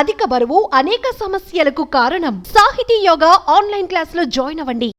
అధిక బరువు అనేక సమస్యలకు కారణం. సాహితీ యోగా ఆన్లైన్ క్లాసులో జాయిన్ అవ్వండి.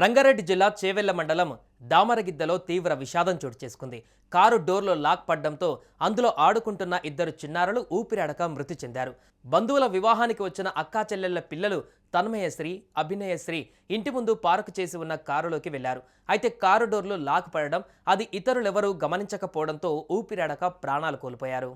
రంగారెడ్డి జిల్లా చేవెళ్ల మండలం దామరగిద్దలో తీవ్ర విషాదం చోటు చేసుకుంది. కారు డోర్లో లాక్ పడ్డంతో అందులో ఆడుకుంటున్న ఇద్దరు చిన్నారులు ఊపిరాడక మృతి చెందారు. బంధువుల వివాహానికి వచ్చిన అక్కా చెల్లెళ్ల పిల్లలు తన్మయశ్రీ, అభినయశ్రీ ఇంటి ముందు పార్కు చేసి ఉన్న కారులోకి వెళ్లారు. అయితే కారు డోర్లో లాక్ పడడం అది ఇతరులెవరూ గమనించకపోవడంతో ఊపిరాడక ప్రాణాలు కోల్పోయారు.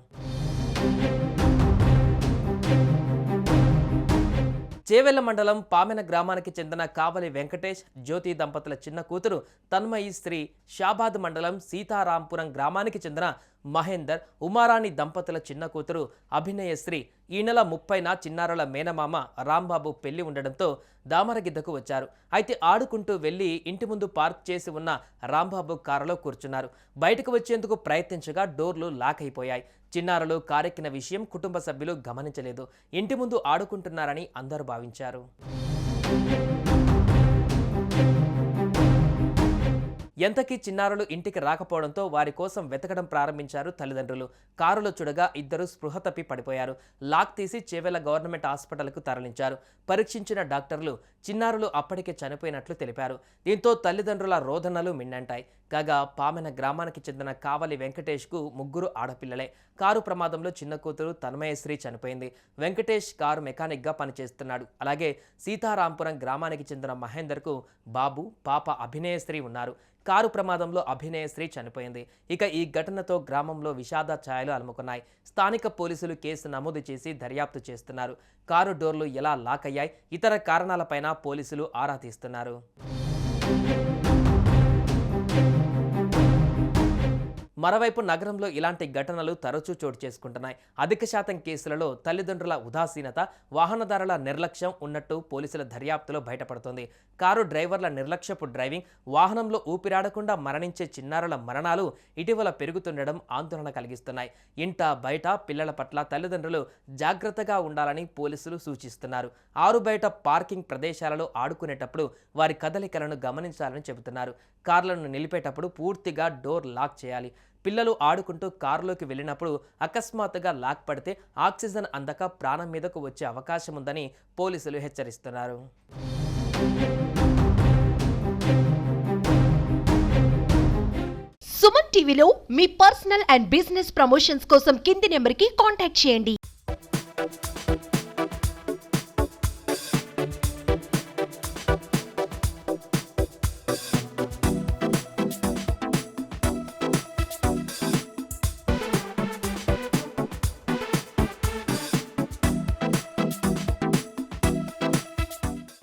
చేవెళ్ల మండలం పామెన గ్రామానికి చెందిన కావలి వెంకటేష్, జ్యోతి దంపతుల చిన్న కూతురు తన్మయి శ్రీ, షాబాద్ మండలం సీతారాంపురం గ్రామానికి చెందిన మహేందర్, ఉమారాణి దంపతుల చిన్న కూతురు అభినయశ్రీ ఈ నెల 30న చిన్నారుల మేనమామ రాంబాబు పెళ్లి ఉండడంతో దామరగిద్దకు వచ్చారు. అయితే ఆడుకుంటూ వెళ్లి ఇంటి ముందు పార్క్ చేసి ఉన్న రాంబాబు కారులో కూర్చున్నారు. బయటకు వచ్చేందుకు ప్రయత్నించగా డోర్లు లాక్ అయిపోయాయి. చిన్నారులు కారెక్కిన విషయం కుటుంబ సభ్యులు గమనించలేదు. ఇంటి ముందు ఆడుకుంటున్నారని అందరూ భావించారు. ఎంతకీ చిన్నారులు ఇంటికి రాకపోవడంతో వారి కోసం వెతకడం ప్రారంభించారు తల్లిదండ్రులు. కారులో చూడగా ఇద్దరు స్పృహ తప్పి పడిపోయారు. లాక్ తీసి చేవెళ్ల గవర్నమెంట్ హాస్పిటల్కు తరలించారు. పరీక్షించిన డాక్టర్లు చిన్నారులు అప్పటికే చనిపోయినట్లు తెలిపారు. దీంతో తల్లిదండ్రుల రోదనలు మిన్నంటాయి. కాగా పామెన గ్రామానికి చెందిన కావలి వెంకటేష్కు 3 ఆడపిల్లలే. కారు ప్రమాదంలో చిన్న కూతురు తన్మయశ్రీ చనిపోయింది. వెంకటేష్ కారు మెకానిక్గా పనిచేస్తున్నాడు. అలాగే సీతారాంపురం గ్రామానికి చెందిన మహేందర్కు బాబు, పాప అభినయశ్రీ ఉన్నారు. కారు ప్రమాదంలో అభినయశ్రీ చనిపోయింది. ఇక ఈ ఘటనతో గ్రామంలో విషాద ఛాయలు అలుముకున్నాయి. స్థానిక పోలీసులు కేసు నమోదు చేసి దర్యాప్తు చేస్తున్నారు. కారు డోర్లు ఎలా లాక్ అయ్యాయి, ఇతర కారణాలపైన పోలీసులు ఆరా తీస్తున్నారు. మరోవైపు నగరంలో ఇలాంటి ఘటనలు తరచూ చోటు చేసుకుంటున్నాయి. అధిక శాతం కేసులలో తల్లిదండ్రుల ఉదాసీనత, వాహనదారుల నిర్లక్ష్యం ఉన్నట్టు పోలీసుల దర్యాప్తులో బయటపడుతోంది. కారు డ్రైవర్ల నిర్లక్ష్యపు డ్రైవింగ్, వాహనంలో ఊపిరాడకుండా మరణించే చిన్నారుల మరణాలు ఇటీవల పెరుగుతుండడం ఆందోళన కలిగిస్తున్నాయి. ఇంట బయట పిల్లల పట్ల తల్లిదండ్రులు జాగ్రత్తగా ఉండాలని పోలీసులు సూచిస్తున్నారు. ఆరు బయట పార్కింగ్ ప్రదేశాలలో ఆడుకునేటప్పుడు వారి కదలికలను గమనించాలని చెబుతున్నారు. కార్లను నిలిపేటప్పుడు పూర్తిగా డోర్ లాక్ చేయాలి. పిల్లలు ఆడుకుంటూ కారులోకి వెళ్ళినప్పుడు అకస్మాత్తుగా లాక్ పడితే ఆక్సిజన్ అందక ప్రాణం మీదకు వచ్చే అవకాశం ఉందని పోలీసులు హెచ్చరిస్తున్నారు. సుమన్ టీవీలో మీ పర్సనల్ అండ్ బిజినెస్ ప్రమోషన్స్ కోసం కింది నెంబర్కి కాంటాక్ట్ చేయండి.